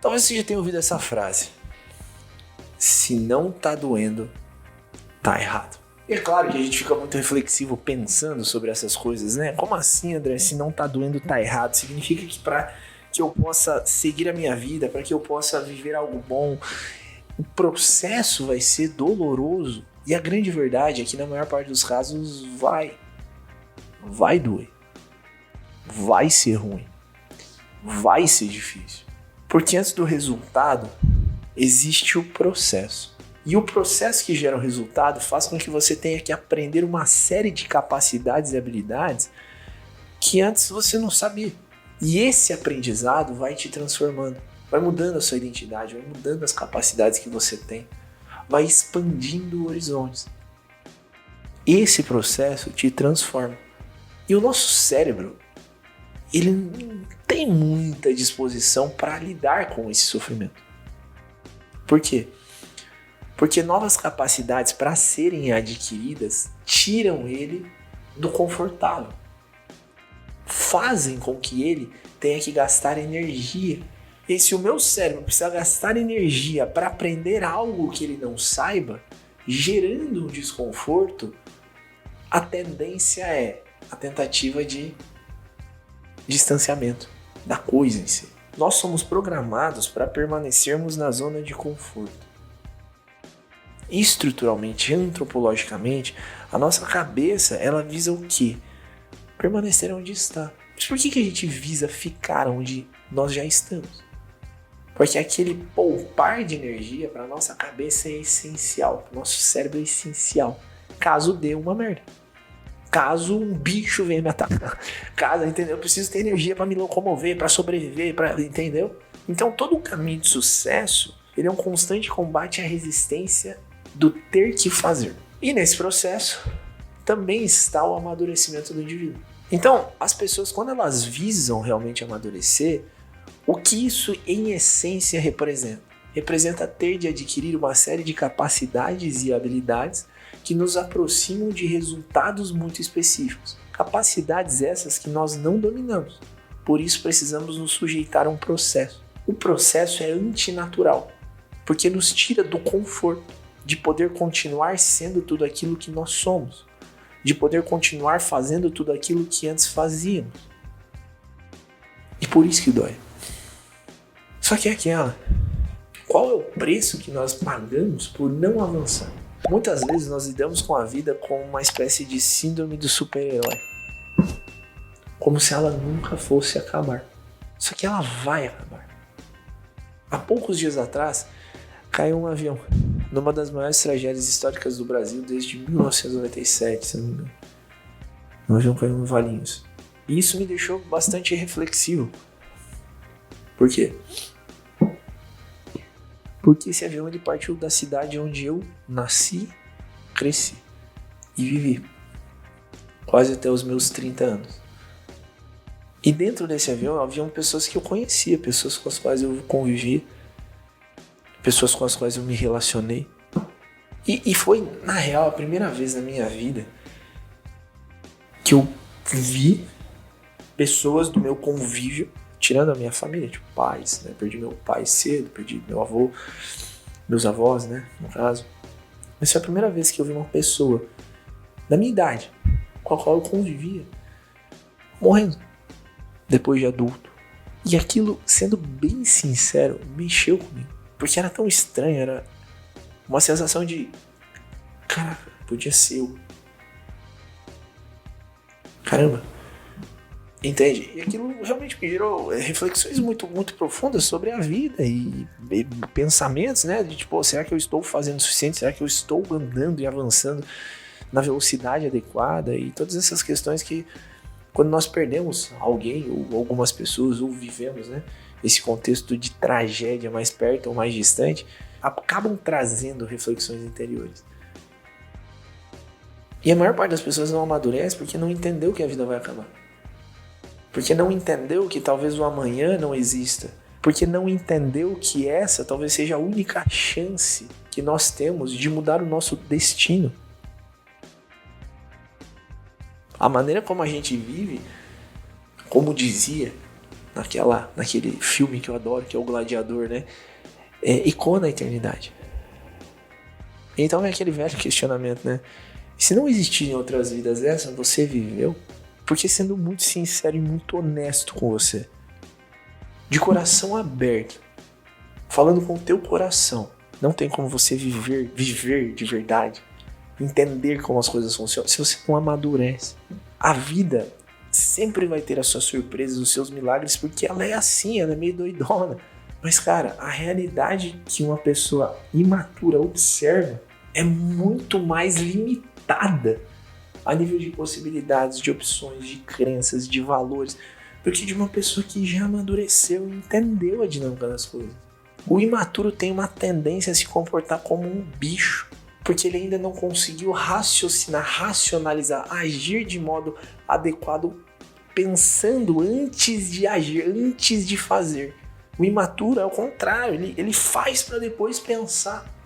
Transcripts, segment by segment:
Talvez você já tenha ouvido essa frase. Se não tá doendo, tá errado. E é claro que a gente fica muito reflexivo pensando sobre essas coisas, né? Como assim, André? Se não tá doendo, tá errado. Significa que para que eu possa seguir a minha vida, para que eu possa viver algo bom, o processo vai ser doloroso. E a grande verdade é que na maior parte dos casos vai doer. Vai ser ruim. Vai ser difícil. Porque antes do resultado, existe o processo. E o processo que gera o resultado faz com que você tenha que aprender uma série de capacidades e habilidades que antes você não sabia. E esse aprendizado vai te transformando, vai mudando a sua identidade, vai mudando as capacidades que você tem, vai expandindo horizontes. Esse processo te transforma. E o nosso cérebro, ele não tem muita disposição para lidar com esse sofrimento. Por quê? Porque novas capacidades para serem adquiridas tiram ele do confortável. Fazem com que ele tenha que gastar energia. E se o meu cérebro precisa gastar energia para aprender algo que ele não saiba, gerando um desconforto, a tendência é a tentativa de distanciamento da coisa em si. Nós somos programados para permanecermos na zona de conforto. Estruturalmente, antropologicamente, a nossa cabeça, ela visa o quê? Permanecer onde está. Mas por que a gente visa ficar onde nós já estamos? Porque aquele poupar de energia para a nossa cabeça é essencial, para o nosso cérebro é essencial, caso dê uma merda. Caso um bicho venha me atacar. Caso, entendeu? Eu preciso ter energia para me locomover, para sobreviver, entendeu? Então todo o caminho de sucesso, ele é um constante combate à resistência do ter que fazer. E nesse processo também está o amadurecimento do indivíduo. Então, as pessoas, quando elas visam realmente amadurecer, o que isso em essência representa? Representa ter de adquirir uma série de capacidades e habilidades que nos aproximam de resultados muito específicos. Capacidades essas que nós não dominamos. Por isso precisamos nos sujeitar a um processo. O processo é antinatural, porque nos tira do conforto de poder continuar sendo tudo aquilo que nós somos, de poder continuar fazendo tudo aquilo que antes fazíamos. E por isso que dói. Só que é aquela, qual é o preço que nós pagamos por não avançar? Muitas vezes nós lidamos com a vida com uma espécie de síndrome do super-herói. Como se ela nunca fosse acabar. Só que ela vai acabar. Há poucos dias atrás, caiu um avião numa das maiores tragédias históricas do Brasil desde 1997, se não me engano. Um avião caiu em Valinhos. E isso me deixou bastante reflexivo. Por quê? Porque esse avião ele partiu da cidade onde eu nasci, cresci e vivi. Quase até os meus 30 anos. E dentro desse avião haviam pessoas que eu conhecia, pessoas com as quais eu convivi, pessoas com as quais eu me relacionei. E foi, na real, a primeira vez na minha vida que eu vi pessoas do meu convívio, tirando a minha família, tipo pais, né? Perdi meu pai cedo, perdi meu avô, meus avós, né, no caso. Mas foi a primeira vez que eu vi uma pessoa da minha idade, com a qual eu convivia, morrendo, depois de adulto. E aquilo, sendo bem sincero, mexeu comigo. Porque era tão estranho, era uma sensação de, caraca, podia ser eu. Caramba. Entende? E aquilo realmente me gerou reflexões muito, muito profundas sobre a vida e pensamentos, né? De tipo, será que eu estou fazendo o suficiente? Será que eu estou andando e avançando na velocidade adequada? E todas essas questões que, quando nós perdemos alguém ou algumas pessoas, ou vivemos, né, esse contexto de tragédia mais perto ou mais distante, acabam trazendo reflexões interiores. E a maior parte das pessoas não amadurece porque não entendeu que a vida vai acabar. Porque não entendeu que talvez o amanhã não exista. Porque não entendeu que essa talvez seja a única chance que nós temos de mudar o nosso destino. A maneira como a gente vive, como dizia naquele filme que eu adoro, que é o Gladiador, né? Ecoa na eternidade. Então é aquele velho questionamento, né? Se não existirem outras vidas dessas, você viveu? Porque sendo muito sincero e muito honesto com você, de coração aberto, falando com o teu coração, não tem como você viver de verdade, entender como as coisas funcionam, se você não amadurece. A vida sempre vai ter as suas surpresas, os seus milagres, porque ela é assim, ela é meio doidona. Mas, cara, a realidade que uma pessoa imatura observa é muito mais limitada a nível de possibilidades, de opções, de crenças, de valores, do que de uma pessoa que já amadureceu e entendeu a dinâmica das coisas. O imaturo tem uma tendência a se comportar como um bicho, porque ele ainda não conseguiu raciocinar, racionalizar, agir de modo adequado, pensando antes de agir, antes de fazer. O imaturo é o contrário, ele faz para depois pensar.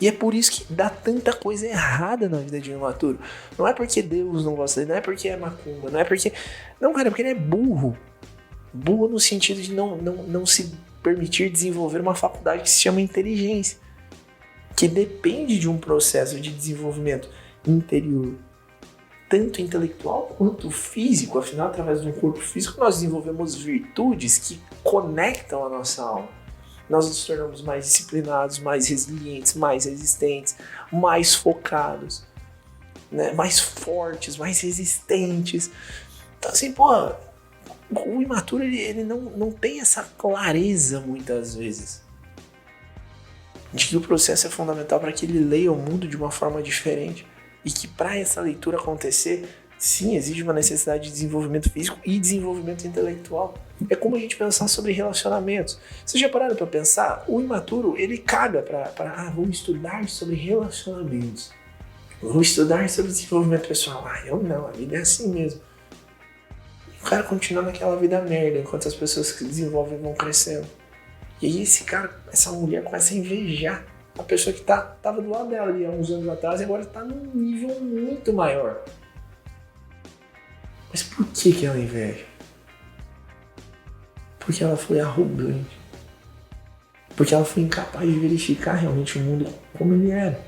E é por isso que dá tanta coisa errada na vida de um imaturo. Não é porque Deus não gosta dele, não é porque é macumba, não é porque... Não, cara, é porque ele é burro. Burro no sentido de não se permitir desenvolver uma faculdade que se chama inteligência, que depende de um processo de desenvolvimento interior, tanto intelectual quanto físico. Afinal, através de um corpo físico, nós desenvolvemos virtudes que conectam a nossa alma. Nós nos tornamos mais disciplinados, mais resilientes, mais resistentes, mais focados, né? Mais fortes, mais resistentes. Então, assim, o imaturo ele não tem essa clareza muitas vezes de que o processo é fundamental para que ele leia o mundo de uma forma diferente e que para essa leitura acontecer, sim, exige uma necessidade de desenvolvimento físico e desenvolvimento intelectual. É como a gente pensar sobre relacionamentos. Vocês já pararam para pensar? O imaturo, ele caga para vamos estudar sobre relacionamentos. Vamos estudar sobre desenvolvimento pessoal. Eu não, a vida é assim mesmo. O cara continua naquela vida merda, enquanto as pessoas que desenvolvem vão crescendo. E aí essa mulher começa a invejar a pessoa que tava do lado dela ali há uns anos atrás e agora tá num nível muito maior. Mas por que ela inveja? Porque ela foi arrogante. Porque ela foi incapaz de verificar realmente o mundo como ele era.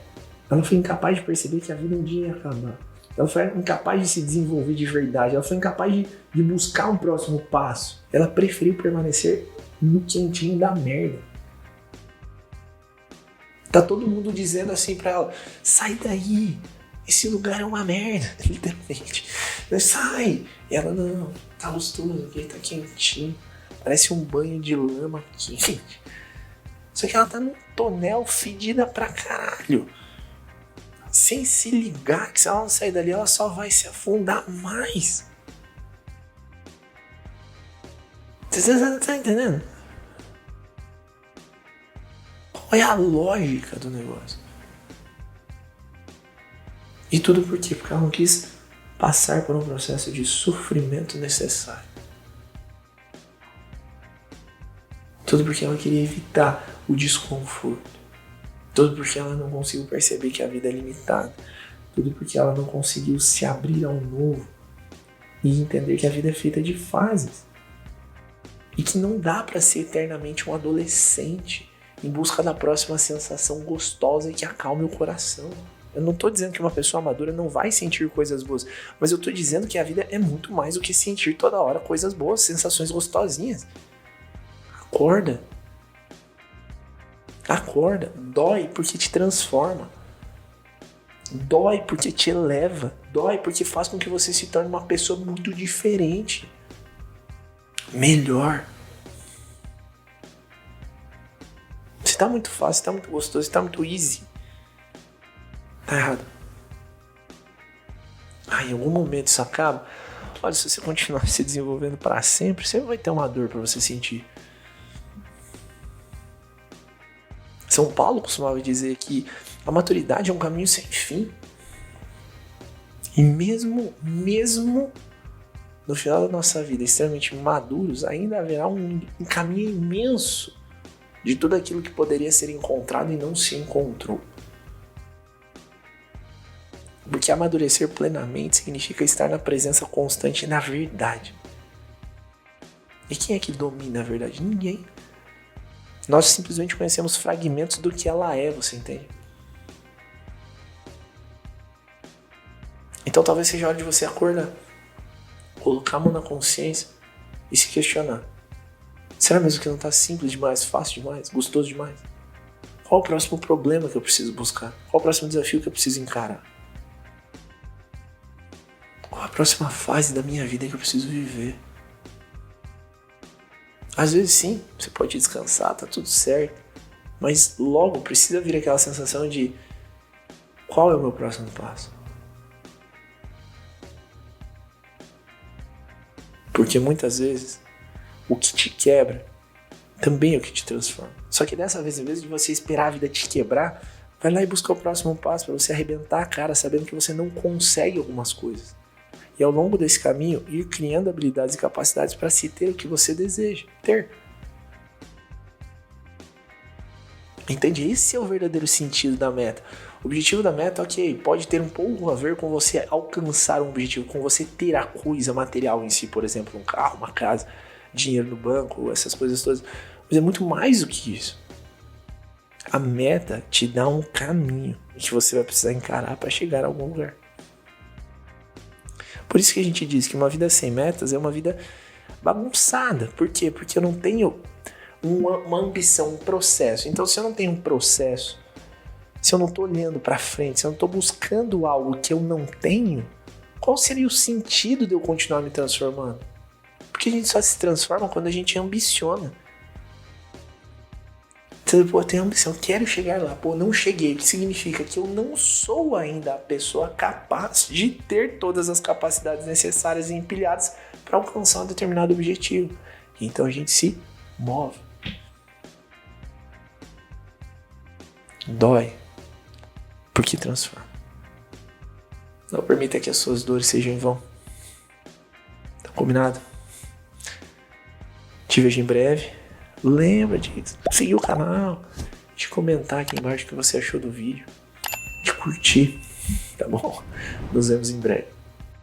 Ela foi incapaz de perceber que a vida um dia ia acabar. Ela foi incapaz de se desenvolver de verdade. Ela foi incapaz de buscar um próximo passo. Ela preferiu permanecer no quentinho da merda. Tá todo mundo dizendo assim pra ela: sai daí, esse lugar é uma merda, literalmente. Sai! E ela: não, tá gostoso aqui, tá quentinho. Parece um banho de lama quente. Só que ela tá num tonel fedida pra caralho. Sem se ligar que se ela não sair dali, ela só vai se afundar mais. Você tá entendendo? Qual é a lógica do negócio? E tudo por quê? Porque ela não quis passar por um processo de sofrimento necessário. Tudo porque ela queria evitar o desconforto. Tudo porque ela não conseguiu perceber que a vida é limitada. Tudo porque ela não conseguiu se abrir ao novo e entender que a vida é feita de fases. E que não dá para ser eternamente um adolescente em busca da próxima sensação gostosa e que acalme o coração. Eu não tô dizendo que uma pessoa madura não vai sentir coisas boas, mas eu tô dizendo que a vida é muito mais do que sentir toda hora coisas boas, sensações gostosinhas. Acorda. Acorda. Dói porque te transforma. Dói porque te eleva. Dói porque faz com que você se torne uma pessoa muito diferente. Melhor. Se tá muito fácil, se tá muito gostoso, se tá muito easy, tá errado. Em algum momento isso acaba. Olha, se você continuar se desenvolvendo para sempre, sempre vai ter uma dor para você sentir. São Paulo costumava dizer que a maturidade é um caminho sem fim. E mesmo no final da nossa vida, extremamente maduros, ainda haverá um caminho imenso de tudo aquilo que poderia ser encontrado e não se encontrou. Porque amadurecer plenamente significa estar na presença constante da verdade. E quem é que domina a verdade? Ninguém. Nós simplesmente conhecemos fragmentos do que ela é, você entende? Então talvez seja a hora de você acordar, colocar a mão na consciência e se questionar. Será mesmo que não está simples demais, fácil demais, gostoso demais? Qual o próximo problema que eu preciso buscar? Qual o próximo desafio que eu preciso encarar? Qual a próxima fase da minha vida que eu preciso viver? Às vezes sim, você pode descansar, tá tudo certo. Mas logo precisa vir aquela sensação de qual é o meu próximo passo? Porque muitas vezes o que te quebra também é o que te transforma. Só que dessa vez, em vez de você esperar a vida te quebrar, vai lá e busca o próximo passo para você arrebentar a cara sabendo que você não consegue algumas coisas. E ao longo desse caminho, ir criando habilidades e capacidades para se ter o que você deseja ter. Entende? Esse é o verdadeiro sentido da meta. O objetivo da meta, ok, pode ter um pouco a ver com você alcançar um objetivo, com você ter a coisa material em si, por exemplo, um carro, uma casa, dinheiro no banco, essas coisas todas. Mas é muito mais do que isso. A meta te dá um caminho que você vai precisar encarar para chegar a algum lugar. Por isso que a gente diz que uma vida sem metas é uma vida bagunçada. Por quê? Porque eu não tenho uma ambição, um processo. Então, se eu não tenho um processo, se eu não estou olhando para frente, se eu não estou buscando algo que eu não tenho, qual seria o sentido de eu continuar me transformando? Porque a gente só se transforma quando a gente ambiciona. Então, pô, eu tenho ambição, quero chegar lá, pô, não cheguei, o que significa que eu não sou ainda a pessoa capaz de ter todas as capacidades necessárias e empilhadas para alcançar um determinado objetivo. Então a gente se move. Dói, porque transforma. Não permita que as suas dores sejam em vão. Tá combinado? Te vejo em breve. Lembra de seguir o canal, de comentar aqui embaixo o que você achou do vídeo, de curtir, tá bom? Nos vemos em breve.